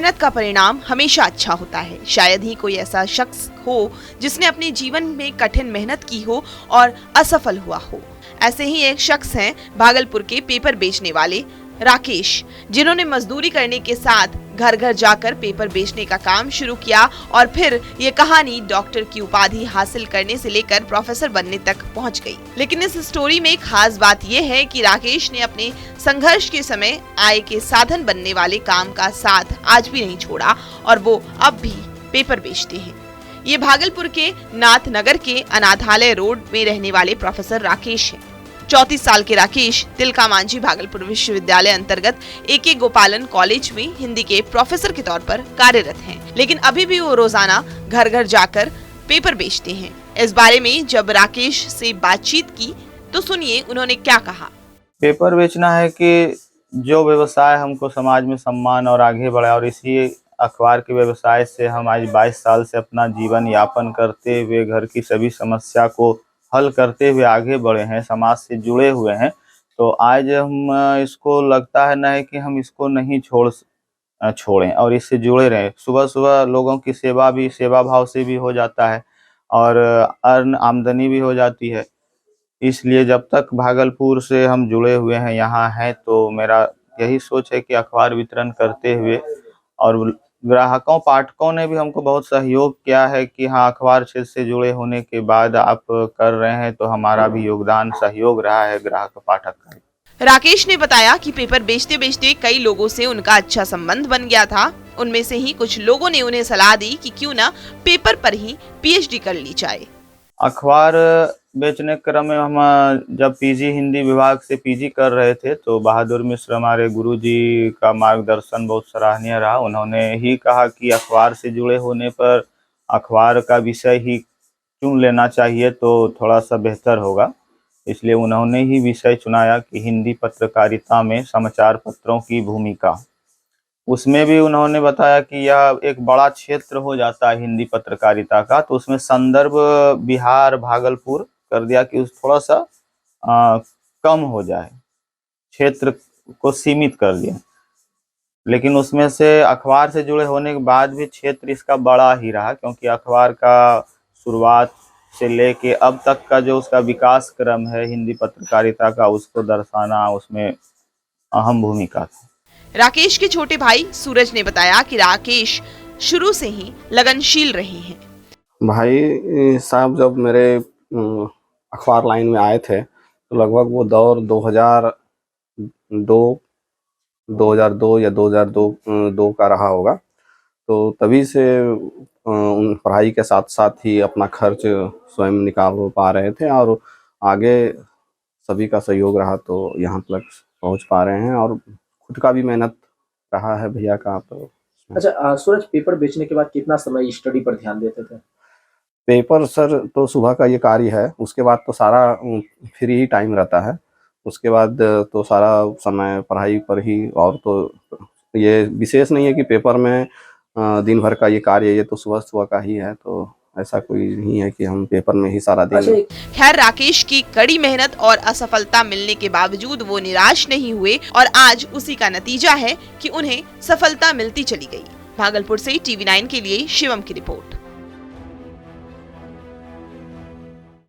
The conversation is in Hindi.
मेहनत का परिणाम हमेशा अच्छा होता है। शायद ही कोई ऐसा शख्स हो जिसने अपने जीवन में कठिन मेहनत की हो और असफल हुआ हो। ऐसे ही एक शख्स हैं भागलपुर के पेपर बेचने वाले राकेश, जिन्होंने मजदूरी करने के साथ घर घर जाकर पेपर बेचने का काम शुरू किया और फिर ये कहानी डॉक्टर की उपाधि हासिल करने से लेकर प्रोफेसर बनने तक पहुंच गई। लेकिन इस स्टोरी में खास बात यह है कि राकेश ने अपने संघर्ष के समय आय के साधन बनने वाले काम का साथ आज भी नहीं छोड़ा और वो अब भी पेपर बेचते हैं। ये भागलपुर के नाथनगर के अनाथालय रोड में रहने वाले प्रोफेसर राकेश हैं। 34 साल के राकेश तिलका मांझी भागलपुर विश्वविद्यालय अंतर्गत AK गोपालन कॉलेज में हिंदी के प्रोफेसर के तौर पर कार्यरत हैं। लेकिन अभी भी वो रोजाना घर घर जाकर पेपर बेचते हैं। इस बारे में जब राकेश से बातचीत की तो सुनिए उन्होंने क्या कहा। पेपर बेचना है कि जो व्यवसाय हमको समाज में सम्मान और आगे बढ़ाए, और इसी अखबार के व्यवसाय से हम आज 22 साल से अपना जीवन यापन करते हुए घर की सभी समस्या को हल करते हुए आगे बढ़े हैं, समाज से जुड़े हुए हैं। तो आज हम इसको लगता है ना है कि हम इसको नहीं छोड़ें और इससे जुड़े रहें। सुबह सुबह लोगों की सेवा भाव से भी हो जाता है और अर्न आमदनी भी हो जाती है। इसलिए जब तक भागलपुर से हम जुड़े हुए हैं, यहाँ हैं, तो मेरा यही सोच है कि अखबार वितरण करते हुए, और ग्राहकों पाठकों ने भी हमको बहुत सहयोग किया है कि हाँ, अखबार क्षेत्र से जुड़े होने के बाद आप कर रहे हैं, तो हमारा भी योगदान सहयोग रहा है ग्राहक पाठक का। राकेश ने बताया कि पेपर बेचते बेचते कई लोगों से उनका अच्छा संबंध बन गया था। उनमें से ही कुछ लोगों ने उन्हें सलाह दी कि क्यों ना पेपर पर ही PhD कर ली जाए। अखबार बेचने के क्रम में हम जब PG हिंदी विभाग से PG कर रहे थे, तो बहादुर मिश्र हमारे गुरुजी का मार्गदर्शन बहुत सराहनीय रहा। उन्होंने ही कहा कि अखबार से जुड़े होने पर अखबार का विषय ही चुन लेना चाहिए तो थोड़ा सा बेहतर होगा। इसलिए उन्होंने ही विषय चुनाया कि हिंदी पत्रकारिता में समाचार पत्रों की भूमिका। उसमें भी उन्होंने बताया कि यह एक बड़ा क्षेत्र हो जाता है हिंदी पत्रकारिता का, तो उसमें संदर्भ बिहार भागलपुर कर दिया कि उस थोड़ा सा कम हो जाए, क्षेत्र को सीमित कर दिया। लेकिन उसमें से अखबार से जुड़े होने के बाद भी क्षेत्र इसका बड़ा ही रहा, क्योंकि अखबार का शुरुआत से लेके अब तक का जो उसका विकास क्रम है हिंदी पत्रकारिता का, उसको दर्शाना उसमें अहम भूमिका था। राकेश के छोटे भाई सूरज ने बताया कि राकेश शुरू से ही लगनशील रहे हैं। भाई साहब जब मेरे अखबार लाइन में आए थे तो लगभग वो दौर 2002 या 2002 का रहा होगा। तो तभी से पढ़ाई के साथ साथ ही अपना खर्च स्वयं निकाल पा रहे थे और आगे सभी का सहयोग रहा तो यहाँ तक पहुँच पा रहे हैं, और खुद का भी मेहनत रहा है भैया का। तो अच्छा सूरज, पेपर बेचने के बाद कितना समय स्टडी पर ध्यान देते थे? पेपर सर तो सुबह का ये कार्य है, उसके बाद तो सारा फ्री ही टाइम रहता है। उसके बाद तो सारा समय पढ़ाई पर ही, और तो ये विशेष नहीं है कि पेपर में दिन भर का ये कार्य, ये तो सुबह सुबह का ही है। तो ऐसा कोई नहीं है कि हम पेपर में ही सारा दिन। खैर, राकेश की कड़ी मेहनत और असफलता मिलने के बावजूद वो निराश नहीं हुए और आज उसी का नतीजा है कि उन्हें सफलता मिलती चली गई। भागलपुर से TV9 के लिए शिवम की रिपोर्ट।